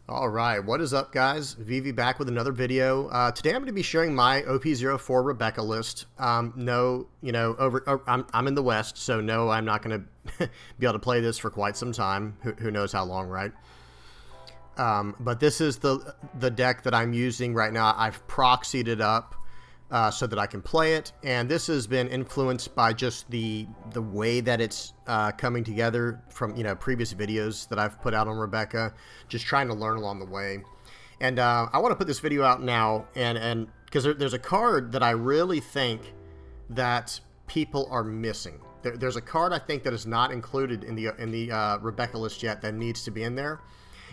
All right, what is up, guys? Vivi back with another video. Today I'm going to be sharing my OP04 Rebecca list. No, I'm in the West, so no, I'm not going to be able to play this for quite some time. Who knows how long, right? But this is the deck that I'm using right now. I've proxied it up so that I can play it, and this has been influenced by just the way that it's coming together from previous videos that I've put out on Rebecca, just trying to learn along the way. And I want to put this video out now, and because there's a card that I really think that people are missing. There's a card I think that is not included in the Rebecca list yet that needs to be in there.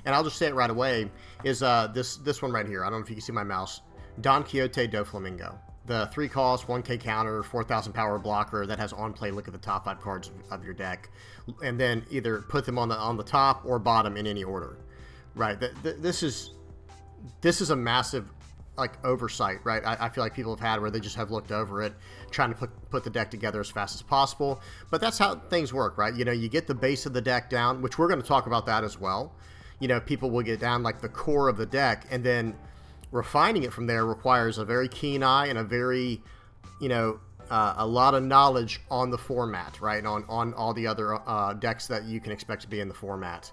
And I'll just say it right away, is this one right here. I don't know if you can see my mouse. Don Quixote do Flamingo. The 3 cost, 1k counter, 4,000 power blocker that has on play. Look at the top 5 cards of your deck. And then either put them on the top or bottom in any order. Right. This is a massive oversight, right? I feel like people have had where they just have looked over it, trying to put the deck together as fast as possible. But that's how things work, right? You get the base of the deck down, which we're going to talk about that as well. People will get down like the core of the deck, and then refining it from there requires a very keen eye and a very, a lot of knowledge on the format, right? On all the other decks that you can expect to be in the format.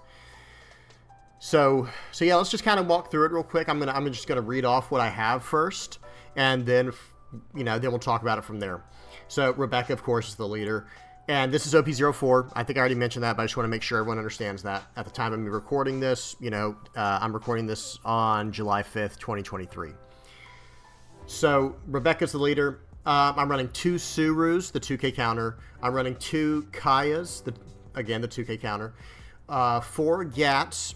So yeah, let's just kind of walk through it real quick. I'm just gonna read off what I have first, and then then we'll talk about it from there. So Rebecca, of course, is the leader. And this is OP04. I think I already mentioned that, but I just want to make sure everyone understands that. At the time of me recording this, I'm recording this on July 5th, 2023. So Rebecca's the leader. I'm running 2 Surus, the 2k counter. I'm running 2 Kayas, the 2k counter. 4 Gats,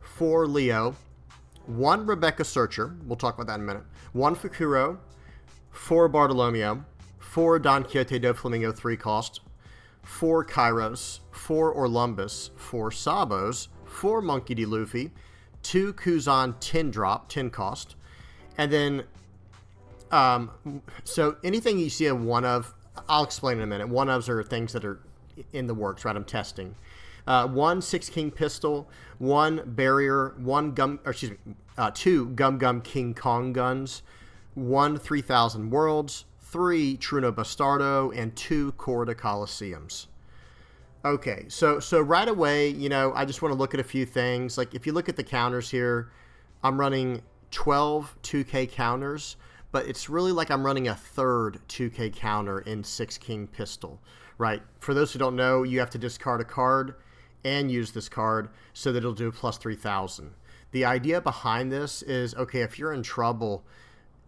4 Leo, 1 Rebecca Searcher. We'll talk about that in a minute. 1 Fukuro, 4 Bartolomeo, 4 Don Quixote do Flamingo 3 cost, 4 Kairos, 4 Orlumbus, 4 Sabos, 4 Monkey D. Luffy, 2 Kuzan 10 drop, 10 cost, and then, so anything you see a one of, I'll explain in a minute. One ofs are things that are in the works, right? I'm testing. 1 6 King Pistol, 1 Barrier, 2 Gum Gum King Kong guns, 1 3000 Worlds, 3 Truno Bastardo, and 2 Corda Coliseums. Okay, so right away, I just want to look at a few things. Like, if you look at the counters here, I'm running 12 2k counters, but it's really like I'm running a third 2k counter in 6 King Pistol, right? For those who don't know, you have to discard a card and use this card so that it'll do plus 3,000. The idea behind this is, okay, if you're in trouble,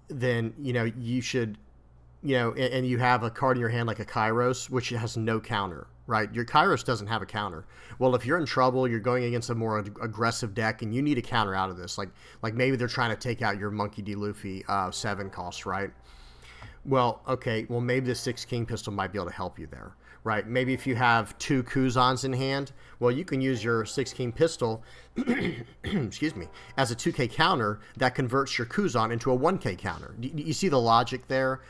then, you should... and you have a card in your hand like a Kairos, which has no counter, right? Your Kairos doesn't have a counter. Well, if you're in trouble, you're going against a more aggressive deck, and you need a counter out of this. Like maybe they're trying to take out your Monkey D. Luffy 7 cost, right? Well, okay, well, maybe the 6 King Pistol might be able to help you there, right? Maybe if you have 2 Kuzans in hand, well, you can use your 6 King Pistol, excuse me, as a 2k counter that converts your Kuzan into a 1k counter. You see the logic there?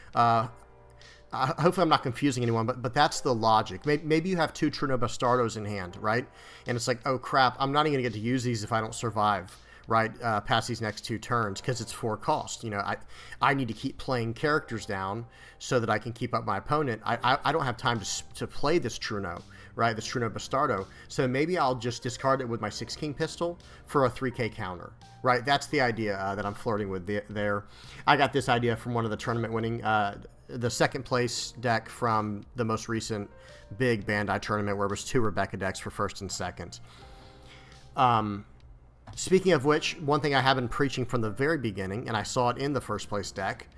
Hopefully I'm not confusing anyone, but that's the logic. Maybe you have 2 Truno Bastardos in hand, right? And it's like, oh crap, I'm not even going to get to use these if I don't survive, right, past these next 2 turns, because it's 4 cost. I need to keep playing characters down so that I can keep up my opponent. I don't have time to play this Truno, right, this Truno Bastardo. So maybe I'll just discard it with my 6 King Pistol for a 3k counter, right? That's the idea that I'm flirting with there. I got this idea from one of the tournament winning, the second place deck from the most recent big Bandai tournament, where it was 2 Rebecca decks for first and second. Speaking of which, one thing I have been preaching from the very beginning, and I saw it in the first place deck,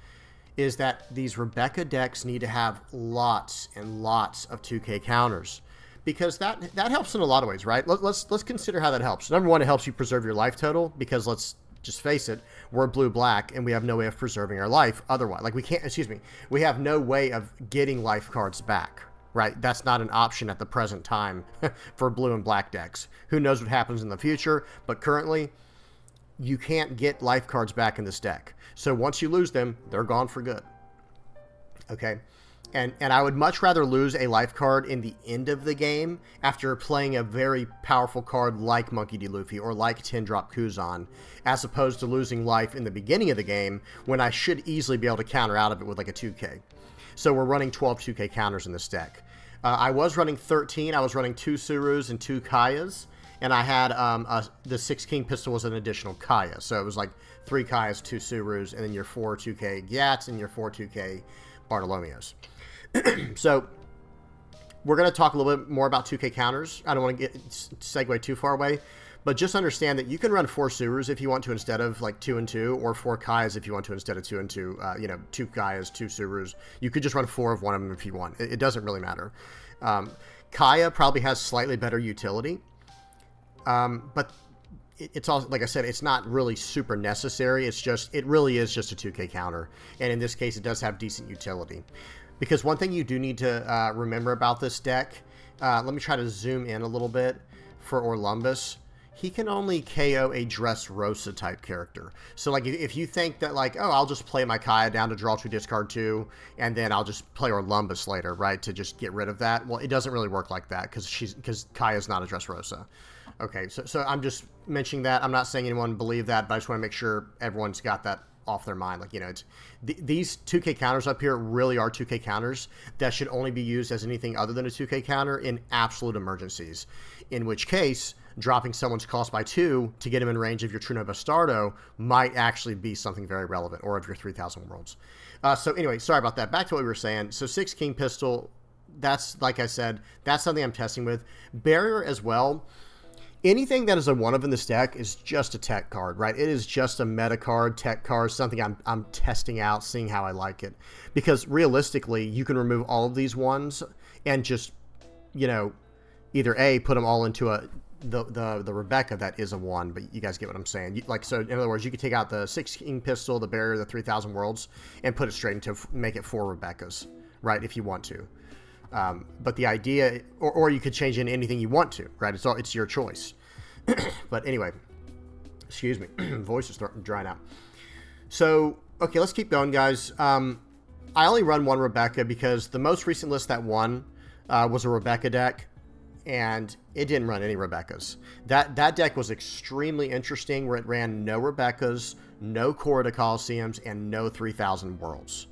is that these Rebecca decks need to have lots and lots of 2k counters, because that helps in a lot of ways, right? Let's consider how that helps. Number one, it helps you preserve your life total, because let's just face it, we're blue-black, and we have no way of preserving our life otherwise. Like, we have no way of getting life cards back, right? That's not an option at the present time for blue and black decks. Who knows what happens in the future, but currently, you can't get life cards back in this deck. So once you lose them, they're gone for good. Okay? And I would much rather lose a life card in the end of the game after playing a very powerful card like Monkey D. Luffy or like 10-drop Kuzan, as opposed to losing life in the beginning of the game when I should easily be able to counter out of it with like a 2K. So we're running 12 2K counters in this deck. I was running 13. I was running 2 Surus and 2 Kayas, and I had the 6 King pistol was an additional Kaya. So it was like 3 Kayas, 2 Surus, and then your 4 2K Gyats and your 4 2K Bartolomeos. So we're going to talk a little bit more about 2K counters. I don't want to segue too far away, but just understand that you can run 4 Surus if you want to instead of like 2 and 2, or 4 Kaias if you want to instead of 2 and 2. 2 Kaias, 2 Surus. You could just run 4 of one of them if you want. It doesn't really matter. Kaya probably has slightly better utility, but it's also, like I said, it's not really super necessary. It really is just a 2K counter, and in this case, it does have decent utility. Because one thing you do need to remember about this deck, let me try to zoom in a little bit for Orlumbus. He can only KO a Dressrosa type character. So like if you think that like, oh, I'll just play my Kaya down to draw 2, discard 2, and then I'll just play Orlumbus later, right, to just get rid of that. Well, it doesn't really work like that because Kaya's not a Dressrosa. Okay, so I'm just mentioning that. I'm not saying anyone believe that, but I just want to make sure everyone's got that off their mind. Like, it's these 2K counters up here really are 2K counters that should only be used as anything other than a 2K counter in absolute emergencies, in which case dropping someone's cost by 2 to get him in range of your Truno Bastardo might actually be something very relevant, or of your 3,000 worlds. So anyway, sorry about that. Back to what we were saying. So 6 King pistol, that's, like I said, that's something I'm testing with. Barrier as well. Anything that is a 1-of in this deck is just a tech card, right? It is just a meta card, tech card, something I'm testing out, seeing how I like it. Because realistically, you can remove all of these 1s and just, either A, put them all into the Rebecca that is a 1, but you guys get what I'm saying. So in other words, you could take out the 6 King pistol, the barrier, the 3,000 worlds, and put it straight into, make it 4 Rebeccas, right? If you want to. But the idea, or you could change in anything you want to, right? It's your choice. But anyway, excuse me, voice is starting to dry out. So, okay, let's keep going, guys. I only run 1 Rebecca because the most recent list that won was a Rebecca deck, and it didn't run any Rebeccas. That deck was extremely interesting, where it ran no Rebeccas, no Corridor Coliseums, and no 3,000 worlds.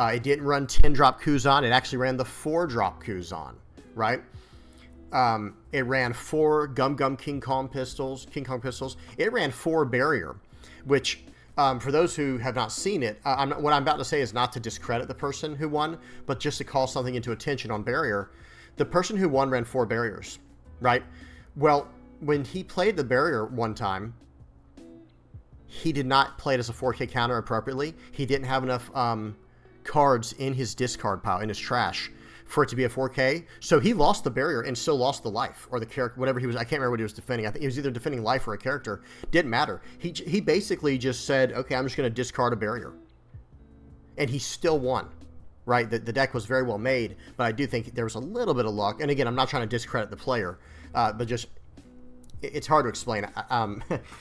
It didn't run 10-drop Kuzan. It actually ran the 4-drop Kuzan, right? It ran 4 Gum Gum King Kong pistols. It ran 4 Barrier, which, for those who have not seen it, what I'm about to say is not to discredit the person who won, but just to call something into attention on Barrier. The person who won ran 4 Barriers, right? Well, when he played the Barrier one time, he did not play it as a 4K counter appropriately. He didn't have enough cards in his discard pile, in his trash, for it to be a 4K. So he lost the barrier and still lost the life, or the character, whatever he was. I can't remember what he was defending. I think he was either defending life or a character. Didn't matter. He basically just said, okay, I'm just going to discard a barrier. And he still won, right? The deck was very well made, but I do think there was a little bit of luck. And again, I'm not trying to discredit the player, but just, it's hard to explain.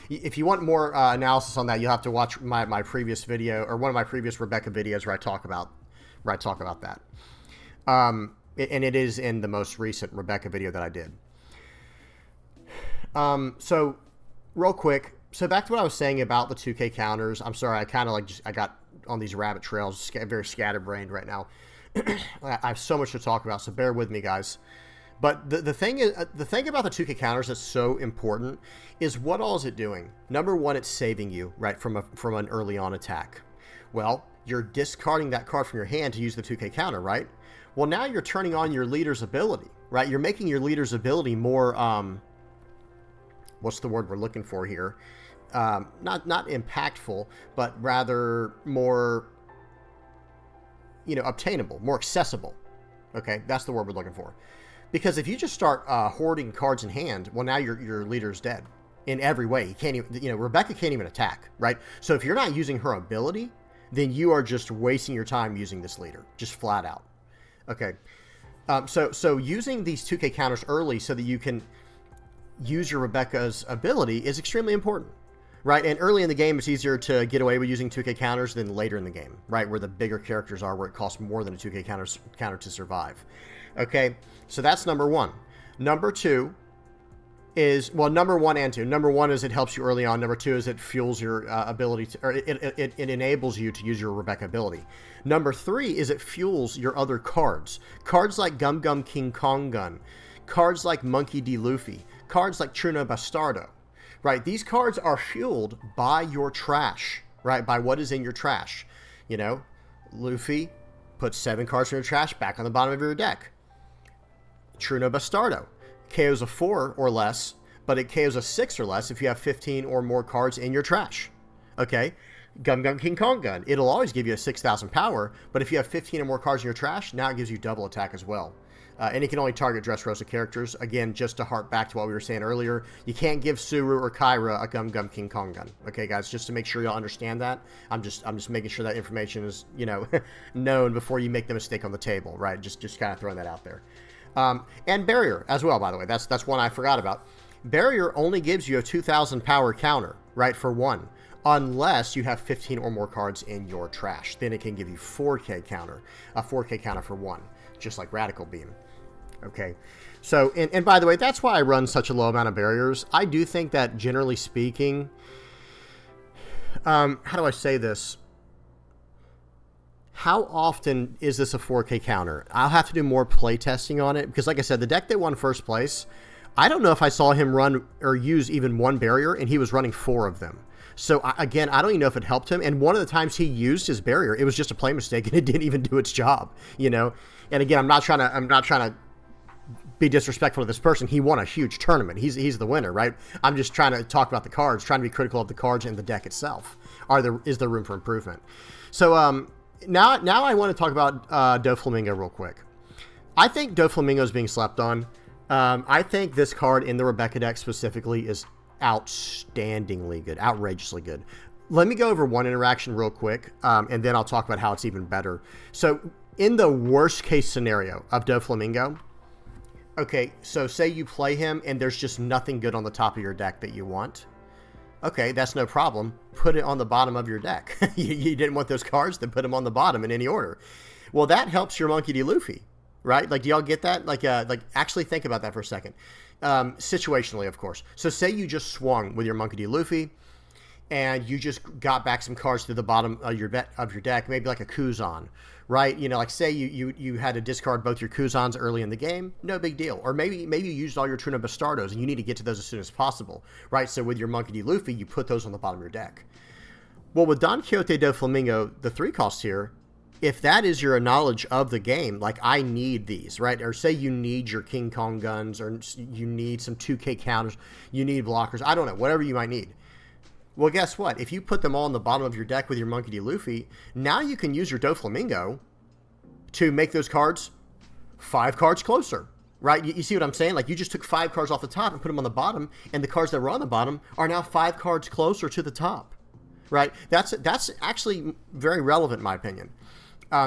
If you want more analysis on that, you'll have to watch my previous video, or one of my previous Rebecca videos where I talk about that. And it is in the most recent Rebecca video that I did. So real quick, so back to what I was saying about the 2K counters. I'm sorry, I got on these rabbit trails, very scatterbrained right now. I have so much to talk about, so bear with me, guys. But the thing about the 2K counters that's so important is, what all is it doing? Number one, it's saving you, right, from an early on attack. Well, you're discarding that card from your hand to use the 2K counter, right? Well, now you're turning on your leader's ability, right? You're making your leader's ability more, what's the word we're looking for here? Not impactful, but rather more, obtainable, more accessible. Okay, that's the word we're looking for. Because if you just start hoarding cards in hand, well, now your leader's dead in every way. He can't even, Rebecca can't even attack, right? So if you're not using her ability, then you are just wasting your time using this leader, just flat out. Okay, so using these 2K counters early so that you can use your Rebecca's ability is extremely important. right? And early in the game, it's easier to get away with using 2K counters than later in the game, right? Where the bigger characters are, where it costs more than a 2K counter to survive. Okay, so that's number one. Number two is, well, number one and two. Number one is it helps you early on. Number two is it fuels your ability to, or it enables you to use your Rebecca ability. Number three is it fuels your other cards. Cards like Gum Gum King Kong Gun, cards like Monkey D. Luffy, cards like Truno Bastardo, right? These cards are fueled by your trash, right? By what is in your trash. You know, Luffy puts 7 cards from your trash back on the bottom of your deck. Truno Bastardo KOs a 4 or less, but it KOs a 6 or less if you have 15 or more cards in your trash. Okay? Gum Gum King Kong Gun. It'll always give you a 6,000 power, but if you have 15 or more cards in your trash, now it gives you double attack as well. And it can only target Dressrosa characters. Again, just to harp back to what we were saying earlier, you can't give Suru or Kyra a Gum Gum King Kong Gun. Okay, guys, just to make sure y'all understand that. I'm just making sure that information is, you know, known before you make the mistake on the table, right? Just kind of throwing that out there. And Barrier as well, by the way. That's one I forgot about. Barrier only gives you a 2,000 power counter, right, for one, unless you have 15 or more cards in your trash. Then it can give you 4K counter, a 4K counter for one, just like Radical Beam. Okay, so, and by the way, that's why I run such a low amount of barriers. I do think that, generally speaking, how do I say this? How often is this a 4K counter? I'll have to do more play testing on it, because like I said, the deck that won first place, I don't know if I saw him run or use even one barrier, and he was running 4 of them. So again, I don't even know if it helped him. And one of the times he used his barrier, it was just a play mistake, and it didn't even do its job, you know? And again, I'm not trying to be disrespectful to this person. He won a huge tournament. He's the winner, right? I'm just trying to talk about the cards, trying to be critical of the cards and the deck itself. Is there room for improvement? So now I want to talk about Doflamingo real quick. I think Doflamingo is being slept on. I think this card in the Rebecca deck specifically is outstandingly good, outrageously good. Let me go over one interaction real quick, and then I'll talk about how it's even better. So in the worst case scenario of Doflamingo, okay, so say you play him and there's just nothing good on the top of your deck that you want. Okay, that's no problem. Put it on the bottom of your deck. you didn't want those cards, then put them on the bottom in any order. Well, that helps your Monkey D. Luffy, right? Like, do y'all get that? Like actually think about that for a second. Situationally, of course. So say you just swung with your Monkey D. Luffy, and you just got back some cards to the bottom of your deck, maybe like a Kuzan, right? You know, like say you had to discard both your Kuzans early in the game, no big deal. Or maybe you used all your Truno Bastardos and you need to get to those as soon as possible, right? So with your Monkey D. Luffy, you put those on the bottom of your deck. Well, with Don Quixote Doflamingo, the 3 cost here, if that is your knowledge of the game, like I need these, right? Or say you need your King Kong guns, or you need some 2K counters, you need blockers, I don't know, whatever you might need. Well, guess what? If you put them all on the bottom of your deck with your Monkey D. Luffy, now you can use your Doflamingo to make those cards 5 cards closer, right? You see what I'm saying? Like, you just took 5 cards off the top and put them on the bottom, and the cards that were on the bottom are now 5 cards closer to the top, right? That's actually very relevant, in my opinion.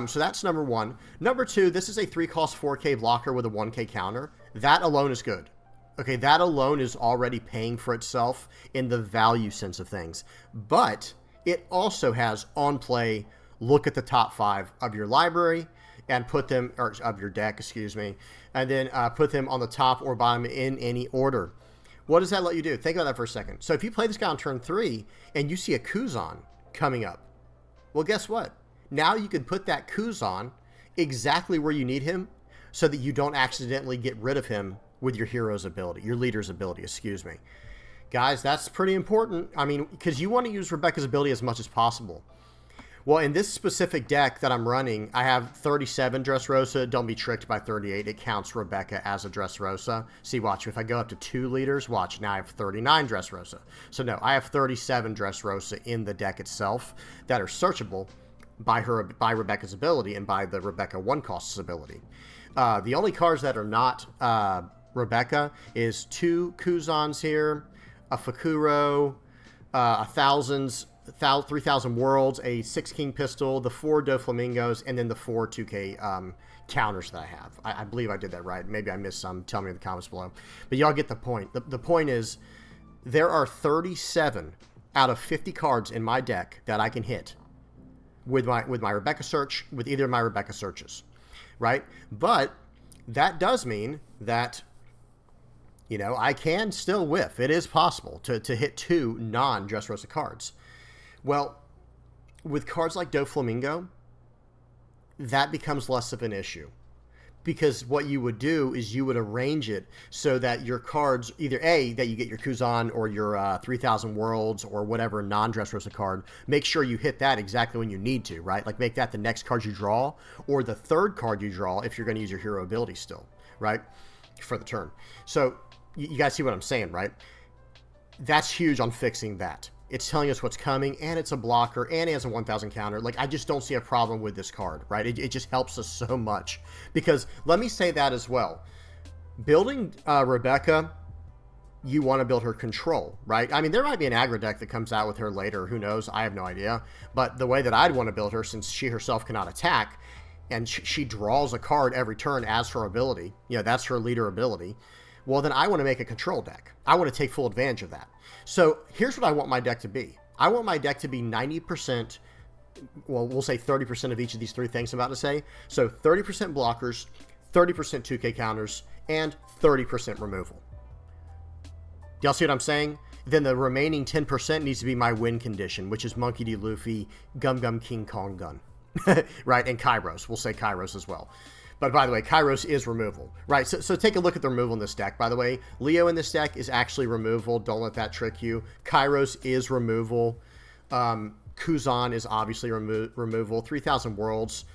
So that's number one. Number two, this is a 3-cost 4K blocker with a 1K counter. That alone is good. Okay, that alone is already paying for itself in the value sense of things. But it also has on play, look at the top 5 of your library and put them, or of your deck, excuse me, and then put them on the top or bottom in any order. What does that let you do? Think about that for a second. So if you play this guy on turn 3 and you see a Kuzan coming up, well, guess what? Now you can put that Kuzan exactly where you need him so that you don't accidentally get rid of him with your hero's ability, your leader's ability, excuse me. Guys, that's pretty important. I mean, because you want to use Rebecca's ability as much as possible. Well, in this specific deck that I'm running, I have 37 Dressrosa. Don't be tricked by 38. It counts Rebecca as a Dressrosa. See, watch, if I go up to 2 leaders, watch, now I have 39 Dressrosa. So no, I have 37 Dressrosa in the deck itself that are searchable by Rebecca's ability and by the Rebecca 1-cost's ability. The only cards that are not Rebecca is 2 Kuzans here, a Fakuro, 3,000 Worlds, a 6-King Pistol, the 4 Doflamingos, and then the 4 2K counters that I have. I believe I did that right. Maybe I missed some. Tell me in the comments below. But y'all get the point. The point is there are 37 out of 50 cards in my deck that I can hit with my Rebecca search, with either of my Rebecca searches, right? But that does mean that, you know, I can still whiff. It is possible to hit 2 non-Dressrosa cards. Well, with cards like Doflamingo, that becomes less of an issue. Because what you would do is you would arrange it so that your cards, either A, that you get your Kuzan or your 3000 Worlds or whatever non-Dressrosa card, make sure you hit that exactly when you need to, right? Like make that the next card you draw or the third card you draw if you're going to use your hero ability still, right? For the turn. So you guys see what I'm saying, right? That's huge on fixing that. It's telling us what's coming, and it's a blocker, and it has a 1000 counter. Like, I just don't see a problem with this card, right? It just helps us so much. Because, let me say that as well. Building Rebecca, you want to build her control, right? I mean, there might be an aggro deck that comes out with her later. Who knows? I have no idea. But the way that I'd want to build her, since she herself cannot attack, and she draws a card every turn as her ability, you know, that's her leader ability, well, then I want to make a control deck. I want to take full advantage of that. So here's what I want my deck to be. I want my deck to be 90%, well, we'll say 30% of each of these three things I'm about to say. So 30% blockers, 30% 2K counters, and 30% removal. Do y'all see what I'm saying? Then the remaining 10% needs to be my win condition, which is Monkey D. Luffy, Gum Gum King Kong Gun. Right? And Kairos. We'll say Kairos as well. But by the way, Kairos is removal, right? So take a look at the removal in this deck. By the way, Leo in this deck is actually removal. Don't let that trick you. Kairos is removal. Kuzan is obviously removal. 3000 Worlds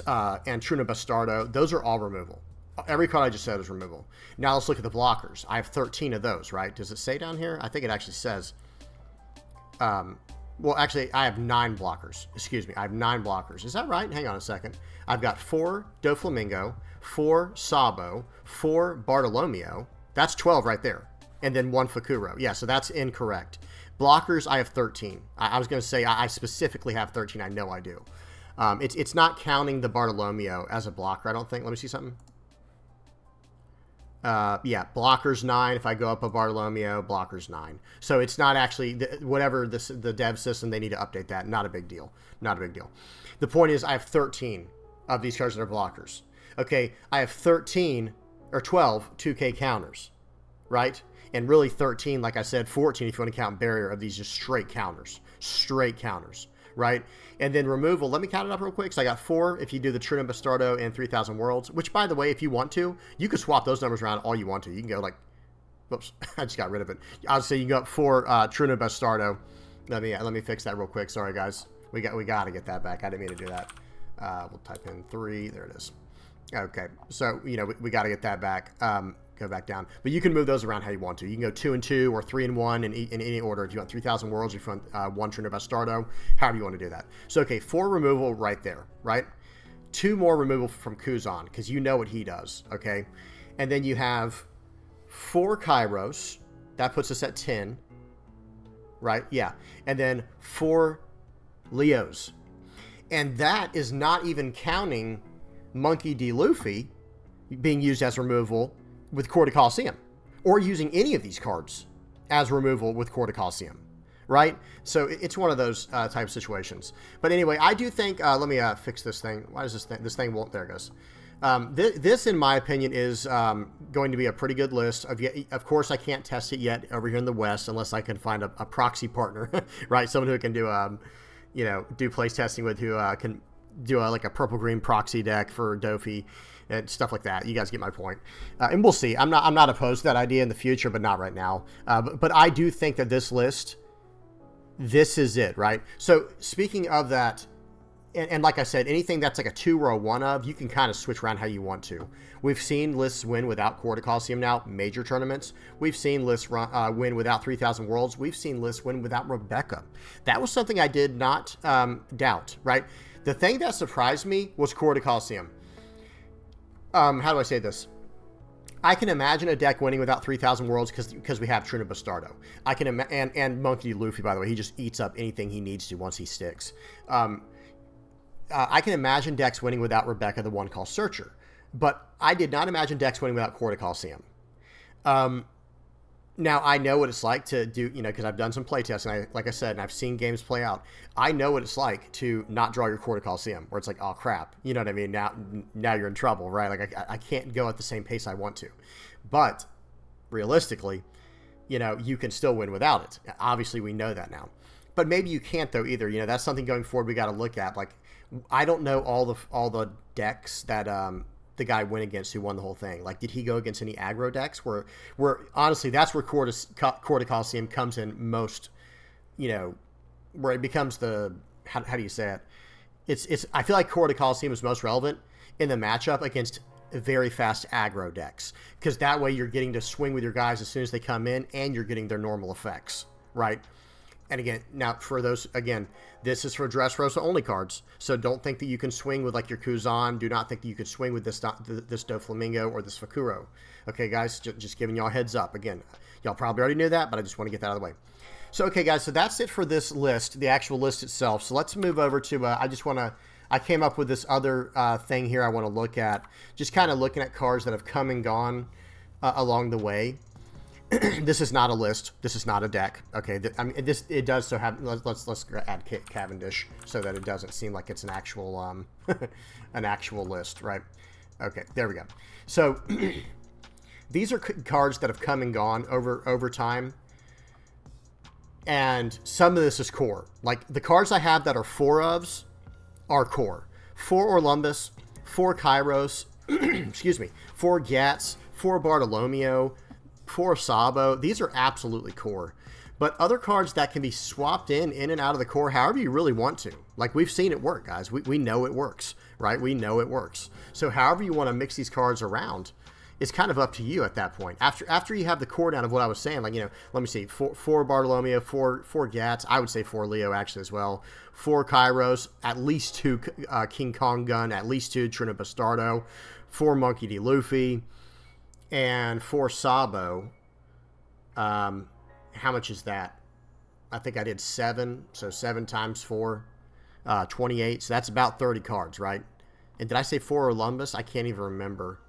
and Truna Bastardo, those are all removal. Every card I just said is removal. Now let's look at the blockers. I have 13 of those, right? Does it say down here? I think it actually says... well, actually, I have 9 blockers. Excuse me. I have 9 blockers. Is that right? Hang on a second. I've got 4 Doflamingo, 4 Sabo, 4 Bartolomeo. That's 12 right there. And then 1 Fakuro. Yeah, so that's incorrect. Blockers, I have 13. I was going to say I specifically have 13. I know I do. It's not counting the Bartolomeo as a blocker, I don't think. Let me see something. Yeah, blockers 9. If I go up a Bartolomeo, blockers 9. So it's not actually whatever the dev system, they need to update that. Not a big deal. Not a big deal. The point is I have 13 of these cards that are blockers. Okay, I have 13 or 12 2K counters, right? And really 13, like I said, 14 if you want to count barrier of these just straight counters, right? And then removal, let me count it up real quick. So I got 4 if you do the Truna Bastardo and 3000 Worlds, which by the way, if you want to, you can swap those numbers around all you want to. You can go like, whoops, I just got rid of it. I'll say you got 4 Truna Bastardo. Let me fix that real quick. Sorry guys, we got to get that back. I didn't mean to do that. We'll type in 3. There it is. Okay, so you know we got to get that back. Go back down, but you can move those around how you want to. You can go 2 and 2 or 3 and 1 in any order. If you want 3000 Worlds, if you want 1 Truna Bastardo, however you want to do that. So okay, 4 removal right there, right? 2 more removal from Kuzan because you know what he does. Okay, and then you have 4 Kairos. That puts us at 10, right? Yeah, and then 4 Leos, and that is not even counting Monkey D. Luffy being used as removal with Court of Coliseum, or using any of these cards as removal with Court of Coliseum, right? So it's one of those type of situations. But anyway, I do think, let me fix this thing. Why does this thing won't, there it goes. This, in my opinion, is going to be a pretty good list. Of course, I can't test it yet over here in the West unless I can find a proxy partner, right? Someone who can do, you know, do place testing with, who can do like a purple-green proxy deck for Dofi and stuff like that. You guys get my point. And we'll see. I'm not opposed to that idea in the future, but not right now. But I do think that this list, this is it, right? So speaking of that, and like I said, anything that's like a 2 or a 1 of, you can kind of switch around how you want to. We've seen lists win without Court of Coliseum now, major tournaments. We've seen lists win without 3000 Worlds. We've seen lists win without Rebecca. That was something I did not doubt, right? The thing that surprised me was Court of Coliseum. How do I say this? I can imagine a deck winning without 3000 Worlds because we have Truna Bastardo. I can and Monkey D. Luffy, by the way, he just eats up anything he needs to once he sticks. I can imagine decks winning without Rebecca, the one called Searcher, but I did not imagine decks winning without Court of Coliseum. Now, I know what it's like to do, because I've done some playtesting, like I said, and I've seen games play out. I know what it's like to not draw your Quarter Coliseum, where it's like, oh, crap. You know what I mean? Now you're in trouble, right? Like, I can't go at the same pace I want to. But, realistically, you can still win without it. Obviously, we know that now. But maybe you can't, though, either. That's something going forward we got to look at. Like, I don't know all the decks that the guy went against who won the whole thing. Like, did he go against any aggro decks? Where honestly, that's where Quarter Coliseum comes in most. Where it becomes the how do you say it? It's I feel like Quarter Coliseum is most relevant in the matchup against very fast aggro decks, because that way you're getting to swing with your guys as soon as they come in, and you're getting their normal effects, right? And again, now for those, again, this is for Dressrosa only cards. So don't think that you can swing with like your Kuzan. Do not think that you could swing with this Doflamingo or this Fakuro. Okay, guys, just giving y'all a heads up. Again, y'all probably already knew that, but I just want to get that out of the way. So, okay, guys, so that's it for this list, the actual list itself. So let's move over to, I came up with this other thing here I want to look at. Just kind of looking at cards that have come and gone along the way. This is not a list. This is not a deck. Okay, it does so have. Let's add Cavendish so that it doesn't seem like it's an actual an actual list, right? Okay, there we go. So these are cards that have come and gone over time, and some of this is core. Like the cards I have that are 4-ofs are core. 4 Orlumbus, 4 Kairos, excuse me, 4 Gats, 4 Bartolomeo, 4 Sabo. These are absolutely core. But other cards that can be swapped in and out of the core however you really want to. Like, we've seen it work, guys. We know it works, right? We know it works. So however you want to mix these cards around, it's kind of up to you at that point. After you have the core down of what I was saying, like, let me see, 4 Bartolomeo, 4 Gats. I would say 4 Leo, actually, as well. 4 Kairos, at least 2 King Kong Gun, at least 2 Trino Bastardo, 4 Monkey D. Luffy, and 4 Sabo. How much is that? I think I did 7. So 7 times 4, 28. So that's about 30 cards, right? And did I say 4 Orlumbus? I can't even remember.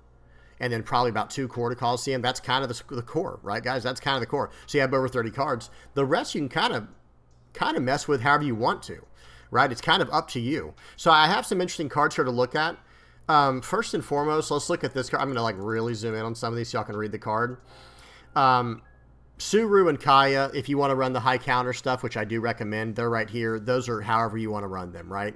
And then probably about 2 Quarter Coliseum. That's kind of the core, right, guys? That's kind of the core. So you have over 30 cards. The rest you can kind of mess with however you want to, right? It's kind of up to you. So I have some interesting cards here to look at. First and foremost, let's look at this card. I'm going to really zoom in on some of these so y'all can read the card. Suru and Kaya, if you want to run the high counter stuff, which I do recommend, they're right here. Those are however you want to run them, right?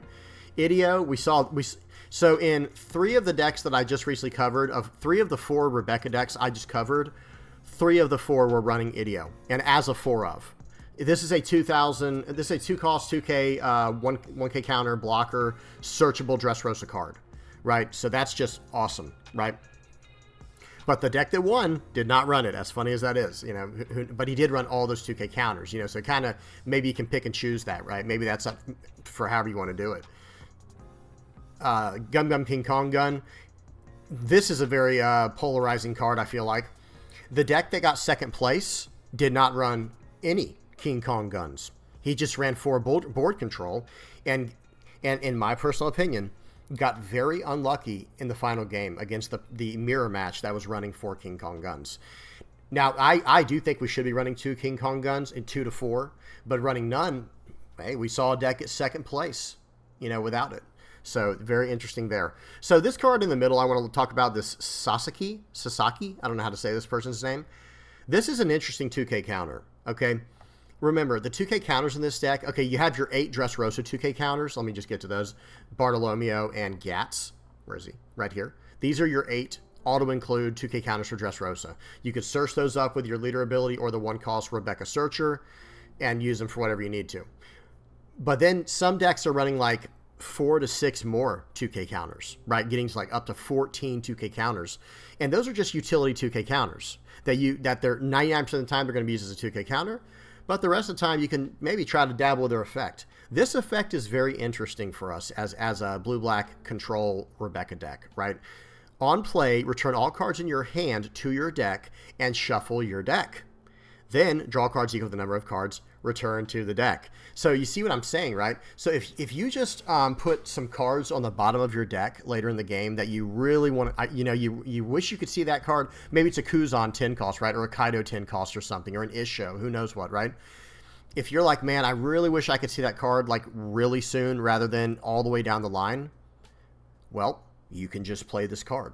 Idio, so in 3 of the decks that I just recently covered, of 3 of the 4 Rebecca decks I just covered, 3 of the 4 were running Idio, and as a 4-of. This is a 2,000. This is a 2-cost, 2K, 1K counter blocker, searchable Dressrosa card, right? So that's just awesome, right? But the deck that won did not run it, as funny as that is, but he did run all those 2K counters, so kind of maybe you can pick and choose that, right? Maybe that's up for however you want to do it. Gum Gum King Kong Gun. This is a very polarizing card, I feel like. The deck that got second place did not run any King Kong Guns. He just ran 4 board control, and in my personal opinion, got very unlucky in the final game against the mirror match that was running 4 King Kong Guns. Now, I do think we should be running 2 King Kong Guns in 2 to 4, but running none, hey, we saw a deck at second place, without it. So very interesting there. So this card in the middle, I want to talk about this Sasaki. I don't know how to say this person's name. This is an interesting 2K counter, okay? Remember, the 2K counters in this deck, okay, you have your 8 Dressrosa 2K counters. Let me just get to those. Bartolomeo and Gats. Where is he? Right here. These are your 8 auto-include 2K counters for Dressrosa. You could search those up with your leader ability or the 1-cost Rebecca Searcher and use them for whatever you need to. But then some decks are running like 4 to 6 more 2K counters, right? Getting to like up to 14 2K counters. And those are just utility 2K counters that they're 99% of the time they're going to be used as a 2K counter. But the rest of the time, you can maybe try to dabble with their effect. This effect is very interesting for us as a blue-black control Rebecca deck, right? On play, return all cards in your hand to your deck and shuffle your deck. Then draw cards equal to the number of cards returned to the deck. So you see what I'm saying, right? So if you just put some cards on the bottom of your deck later in the game that you really want to, you wish you could see that card. Maybe it's a Kuzan 10 cost, right? Or a Kaido 10 cost or something, or an Isho, who knows what, right? If you're like, man, I really wish I could see that card like really soon rather than all the way down the line, well, you can just play this card.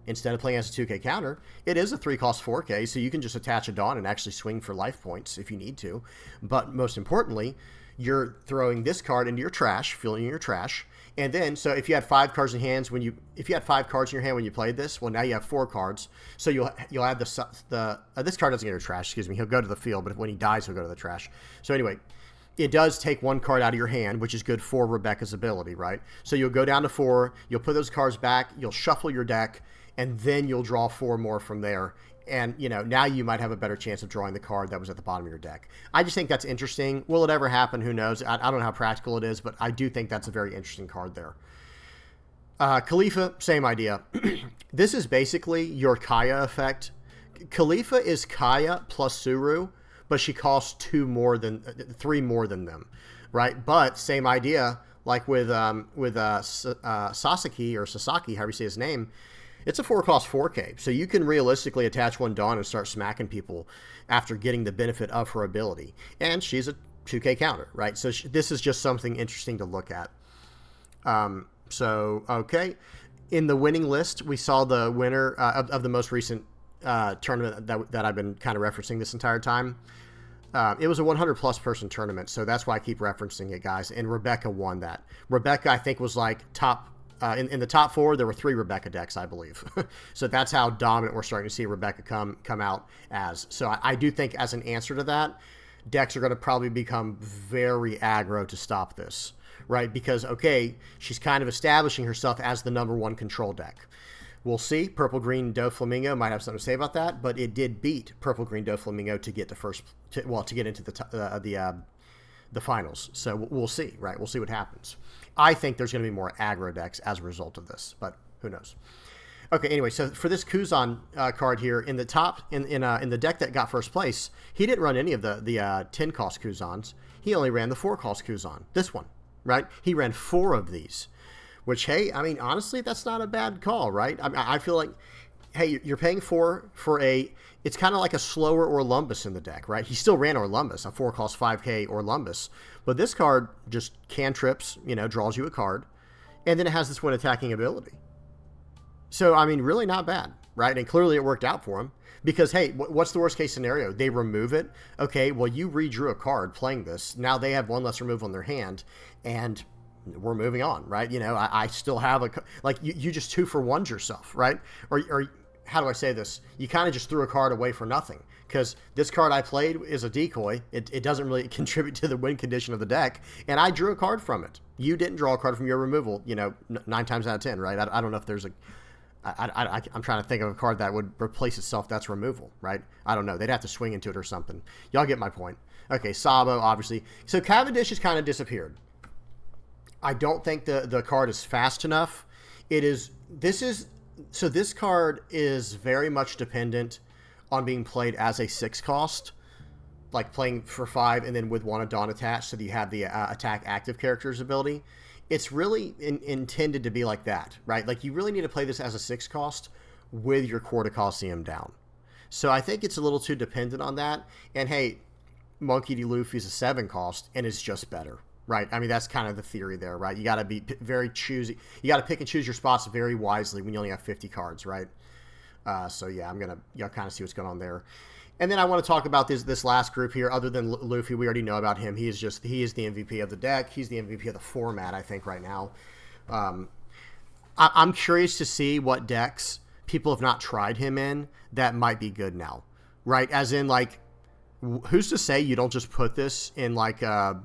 Instead of playing as a 2K counter, it is a 3-cost 4K, so you can just attach a Dawn and actually swing for life points if you need to. But most importantly, you're throwing this card into your trash, filling your trash. And then, so if you had 5 cards in hands if you had 5 cards in your hand when you played this, well, now you have 4 cards. So you'll add this card doesn't get to trash, excuse me. He'll go to the field, but when he dies, he'll go to the trash. So anyway, it does take 1 card out of your hand, which is good for Rebecca's ability, right? So you'll go down to 4, you'll put those cards back, you'll shuffle your deck, and then you'll draw 4 more from there. And, now you might have a better chance of drawing the card that was at the bottom of your deck. I just think that's interesting. Will it ever happen? Who knows? I don't know how practical it is, but I do think that's a very interesting card there. Khalifa, same idea. This is basically your Kaya effect. Khalifa is Kaya plus Suru, but she costs 3 more than them, right? But same idea, like with Sasaki, or Sasaki, however you say his name. It's a 4-cost 4K, so you can realistically attach 1 Dawn and start smacking people after getting the benefit of her ability. And she's a 2K counter, right? So this is just something interesting to look at. Okay. In the winning list, we saw the winner of the most recent tournament that I've been kind of referencing this entire time. It was a 100-plus person tournament, so that's why I keep referencing it, guys. And Rebecca won that. Rebecca, I think, was like top... in the top 4, there were 3 Rebecca decks, I believe. So that's how dominant we're starting to see Rebecca come out as. So I do think as an answer to that, decks are going to probably become very aggro to stop this, right? Because, okay, she's kind of establishing herself as the #1 control deck. We'll see. Purple-Green Doflamingo might have something to say about that, but it did beat Purple-Green Doflamingo to get to get into the finals. So we'll see, right? We'll see what happens. I think there's going to be more aggro decks as a result of this, but who knows? Okay, anyway, so for this Kuzan card here, in the top, in the deck that got first place, he didn't run any of the 10-cost Kuzans. He only ran the 4-cost Kuzan, this one, right? He ran 4 of these, which, hey, I mean, honestly, that's not a bad call, right? I feel like, hey, you're paying for it's kind of like a slower Orlumbus in the deck, right? He still ran Orlumbus, a 4-cost 5K Orlumbus. But this card just cantrips, draws you a card. And then it has this one attacking ability. So, I mean, really not bad, right? And clearly it worked out for him. Because, hey, what's the worst case scenario? They remove it. Okay, well, you redrew a card playing this. Now they have 1 less removal on their hand. And we're moving on, right? I still have you just 2-for-1'd yourself, right? Or how do I say this? You kind of just threw a card away for nothing, because this card I played is a decoy. It doesn't really contribute to the win condition of the deck, and I drew a card from it. You didn't draw a card from your removal, 9 times out of 10, right? I don't know if there's I'm trying to think of a card that would replace itself that's removal, right? I don't know. They'd have to swing into it or something. Y'all get my point. Okay, Sabo, obviously. So Cavendish has kind of disappeared. I don't think the card is fast enough. So this card is very much dependent on being played as a 6-cost, like playing for 5 and then with 1 Dawn attached, so that you have the attack active character's ability. It's really intended to be like that, right? Like, you really need to play this as a 6-cost with your Quarter Coliseum down. So I think it's a little too dependent on that. And hey, Monkey D. Luffy's a 7-cost and is just better. Right. I mean, that's kind of the theory there, right? You got to be very choosy. You got to pick and choose your spots very wisely when you only have 50 cards, right? So yeah, y'all kind of see what's going on there. And then I want to talk about this last group here. Other than Luffy, we already know about him. He is the MVP of the deck. He's the MVP of the format, I think, right now. I'm curious to see what decks people have not tried him in that might be good now, right? As in, like, who's to say you don't just put this in like a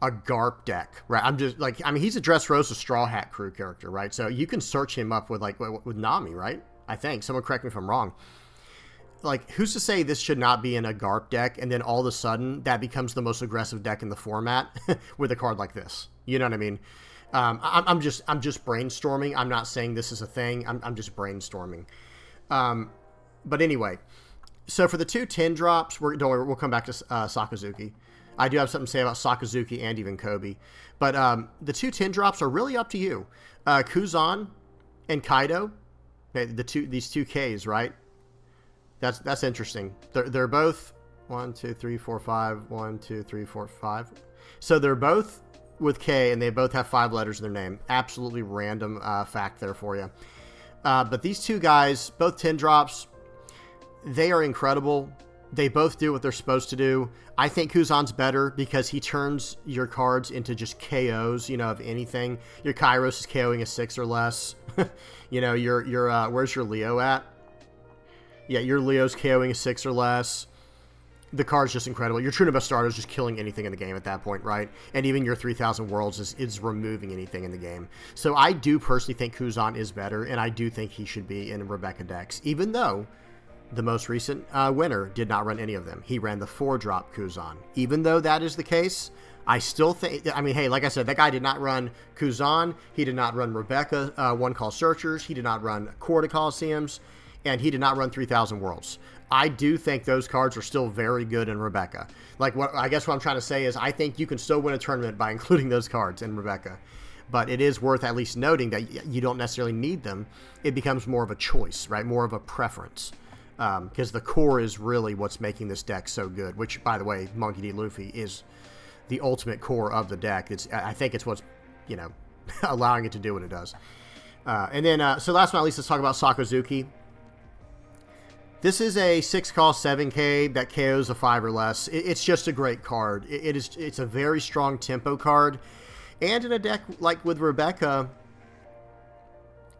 Garp deck, right? He's a Dressrosa Straw Hat Crew character, right? So you can search him up with Nami, right? I think. Someone correct me if I'm wrong. Like, who's to say this should not be in a Garp deck, and then all of a sudden that becomes the most aggressive deck in the format with a card like this? You know what I mean? I'm just brainstorming. I'm not saying this is a thing. I'm just brainstorming. But anyway, So for the two 10 drops, don't worry, we'll come back to Sakazuki. I do have something to say about Sakazuki and even Kobe. But the two 10 drops are really up to you. Kuzan and Kaido, okay, these two Ks, right? That's interesting. They're both 1, 2, 3, 4, 5. 1, 2, 3, 4, 5. So they're both with K, and they both have 5 letters in their name. Absolutely random fact there for you. But these two guys, both 10 drops, they are incredible. They both do what they're supposed to do. I think Kuzan's better because he turns your cards into just KOs, you know, of anything. Your Kairos is KOing a 6 or less. You know, your where's your Leo at? Yeah, your Leo's KOing a 6 or less. The card's just incredible. Your True Bastardo is just killing anything in the game at that point, right? And even your 3,000 Worlds is removing anything in the game. So I do personally think Kuzan is better, and I do think he should be in Rebecca decks, even though the most recent winner did not run any of them. He ran the 4-drop Kuzan. Even though that is the case, I still think, I mean, hey, like I said, that guy did not run Kuzan. He did not run Rebecca one-call Searchers. He did not run Quarter Coliseums. And he did not run 3,000 Worlds. I do think those cards are still very good in Rebecca. Like, I guess what I'm trying to say is I think you can still win a tournament by including those cards in Rebecca. But it is worth at least noting that you don't necessarily need them. It becomes more of a choice, right? More of a preference. Because the core is really what's making this deck so good. Which, by the way, Monkey D. Luffy is the ultimate core of the deck. I think it's what's, you know, allowing it to do what it does. And then, so last but not least, let's talk about Sakazuki. This is a 6-cost 7K that KOs a 5 or less. It's just a great card. It's a very strong tempo card. And in a deck like with Rebecca,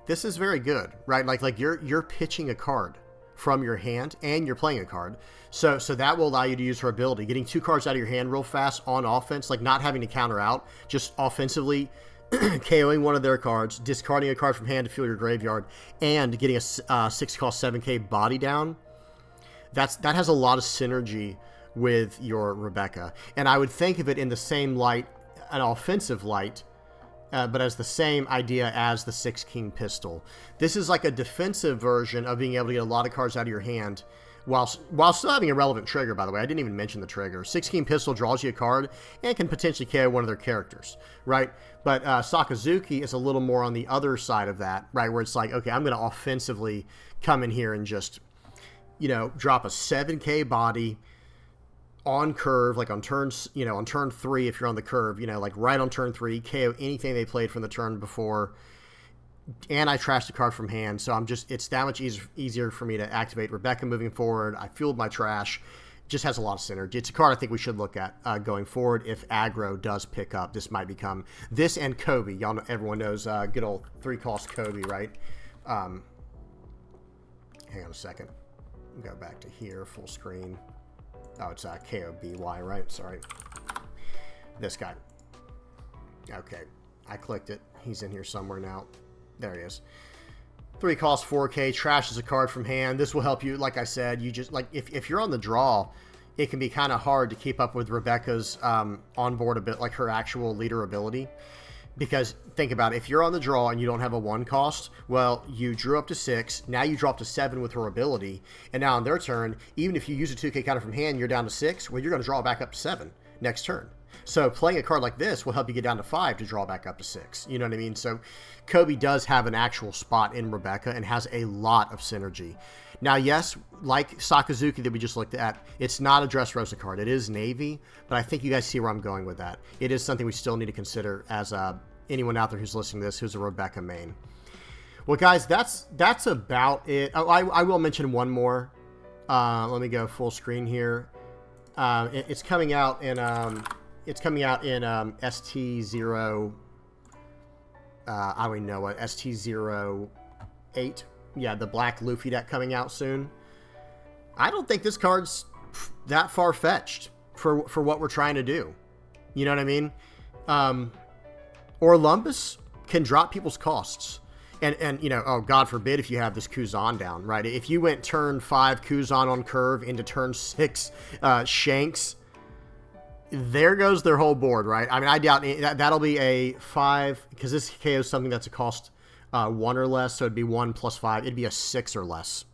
this is very good, right? Like you're pitching a card from your hand and you're playing a card. So that will allow you to use her ability. Getting 2 cards out of your hand real fast on offense, like not having to counter out, just offensively KOing one of their cards, discarding a card from hand to fill your graveyard, and getting a 6-cost 7K body down. That has a lot of synergy with your Rebecca. And I would think of it in the same light, an offensive light, but as the same idea as the 6-King pistol. This is like a defensive version of being able to get a lot of cards out of your hand while still having a relevant trigger, by the way. I didn't even mention the trigger. 6-King pistol draws you a card and can potentially KO one of their characters, right? But Sakazuki is a little more on the other side of that, right? Where it's like, okay, I'm going to offensively come in here and just, you know, drop a 7K body on curve, like on turns, you know, on turn 3 if you're on the curve, you know, like right on turn 3, KO anything they played from the turn before. And I trashed a card from hand, so it's that much easier for me to activate Rebecca moving forward. I fueled my trash. Just has a lot of synergy. It's a card I think we should look at going forward. If aggro does pick up, this might become this and Kobe. Y'all know, everyone knows good old 3-cost Kobe, right? Hang on a second. Go back to here, full screen. Oh, it's KOBY, right? Sorry. This guy. Okay, I clicked it. He's in here somewhere now. There he is. 3-cost 4K, trashes a card from hand. This will help you, like I said, you just, like, if you're on the draw, it can be kind of hard to keep up with Rebecca's onboard a bit, like her actual leader ability. Because, think about it, if you're on the draw and you don't have a 1-cost, well, you drew up to 6, now you drop to 7 with her ability, and now on their turn, even if you use a 2K counter from hand, you're down to 6, well, you're going to draw back up to 7 next turn. So playing a card like this will help you get down to 5 to draw back up to 6. You know what I mean? So Kobe does have an actual spot in Rebecca and has a lot of synergy. Now, yes, like Sakazuki that we just looked at, it's not a Dressrosa card. It is Navy, but I think you guys see where I'm going with that. It is something we still need to consider as anyone out there who's listening to this who's a Rebecca main. Well, guys, that's about it. Oh, I will mention one more. Let me go full screen here. It's coming out in ST0. I don't even know what ST08. Yeah, the black Luffy deck coming out soon. I don't think this card's that far-fetched for what we're trying to do. You know what I mean? Orlumbus can drop people's costs. And you know, oh, God forbid if you have this Kuzan down, right? If you went turn 5 Kuzan on curve into turn 6 Shanks, there goes their whole board, right? I mean, I doubt that'll be a 5, because this KO is something that's a cost 1 or less, so it'd be 1 plus 5. It'd be a 6 or less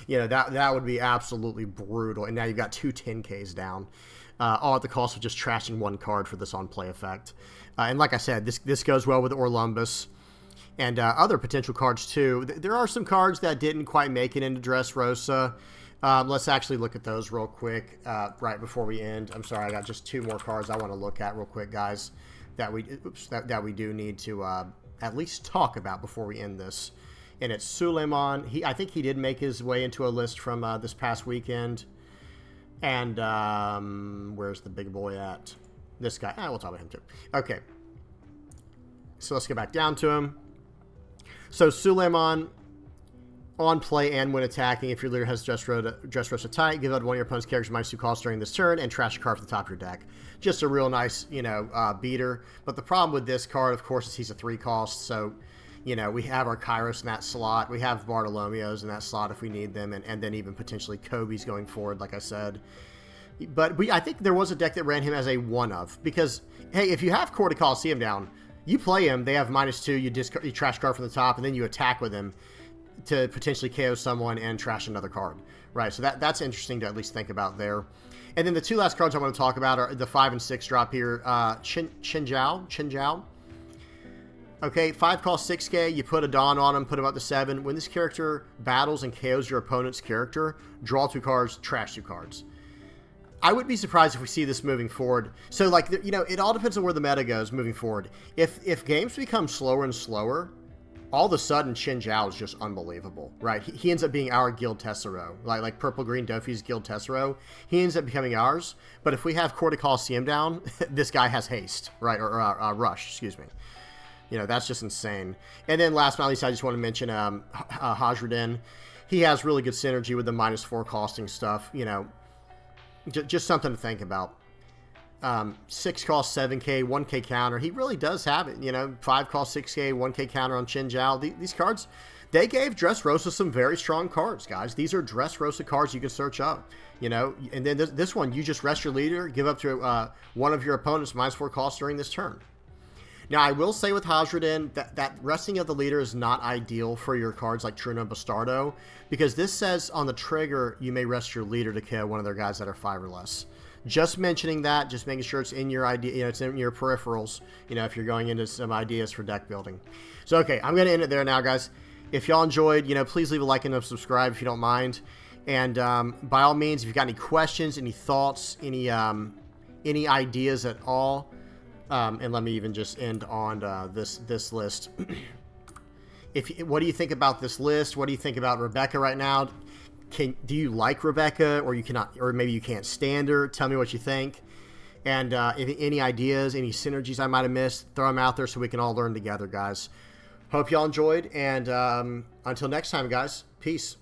You know, that would be absolutely brutal. And now you've got two 10Ks down, all at the cost of just trashing one card for this on-play effect. And like I said, this goes well with Orlumbus and other potential cards too. There are some cards that didn't quite make it into Dressrosa. Let's actually look at those real quick right before we end. I'm sorry, I got just two more cards I want to look at real quick, guys, that we do need to at least talk about before we end this. And it's Suleiman. I think he did make his way into a list from this past weekend. And where's the big boy at? This guy. We'll talk about him too. Okay. So let's get back down to him. So Suleiman, on play and when attacking, if your leader has Dressrosa tight, give out one of your opponent's characters -2 cost during this turn and trash a card from the top of your deck. Just a real nice, you know, beater. But the problem with this card, of course, is he's a 3 cost. So, you know, we have our Kairos in that slot. We have Bartolomeo's in that slot if we need them. And then even potentially Kobe's going forward, like I said. But I think there was a deck that ran him as a 1-of. Because, hey, if you have Court of Coliseum down, you play him, they have -2, you trash card from the top, and then you attack with him to potentially KO someone and trash another card. Right, so that's interesting to at least think about there. And then the two last cards I want to talk about are the 5 and 6 drop here. Chinjiao. Okay, 5 cost 6K, you put a Dawn on him, put him up to 7. When this character battles and KOs your opponent's character, draw 2 cards, trash 2 cards. I wouldn't be surprised if we see this moving forward. So, like, you know, it all depends on where the meta goes moving forward. If games become slower and slower, all of a sudden, Chinjiao is just unbelievable, right? He ends up being our Guild Tessero. Like Purple-Green Dofi's Guild Tessero. He ends up becoming ours. But if we have Court of Coliseum down, this guy has haste, right? Or rush, excuse me. You know, that's just insane. And then last but not least, I just want to mention Hajradin. He has really good synergy with the -4 costing stuff, you know. Just something to think about. 6 cost 7K, 1K counter. He really does have it. You know, 5 cost 6K, 1K counter on Chinjiao. These cards, they gave Dressrosa some very strong cards, guys. These are Dressrosa cards you can search up. You know, and then this one, you just rest your leader, give up to one of your opponents -4 cost during this turn. Now, I will say with Hajradin that resting of the leader is not ideal for your cards like Truno and Bastardo, because this says on the trigger you may rest your leader to kill one of their guys that are 5 or less. Just mentioning that, just making sure it's in your idea, you know, it's in your peripherals, you know, if you're going into some ideas for deck building. So, okay, I'm going to end it there now, guys. If y'all enjoyed, you know, please leave a like and a subscribe if you don't mind. And by all means, if you've got any questions, any thoughts, any ideas at all, and let me even just end on this list. What do you think about this list? What do you think about Rebecca right now? Do you like Rebecca, or you cannot, or maybe you can't stand her? Tell me what you think. And any ideas, any synergies I might have missed, throw them out there so we can all learn together, guys. Hope y'all enjoyed, and until next time, guys, peace.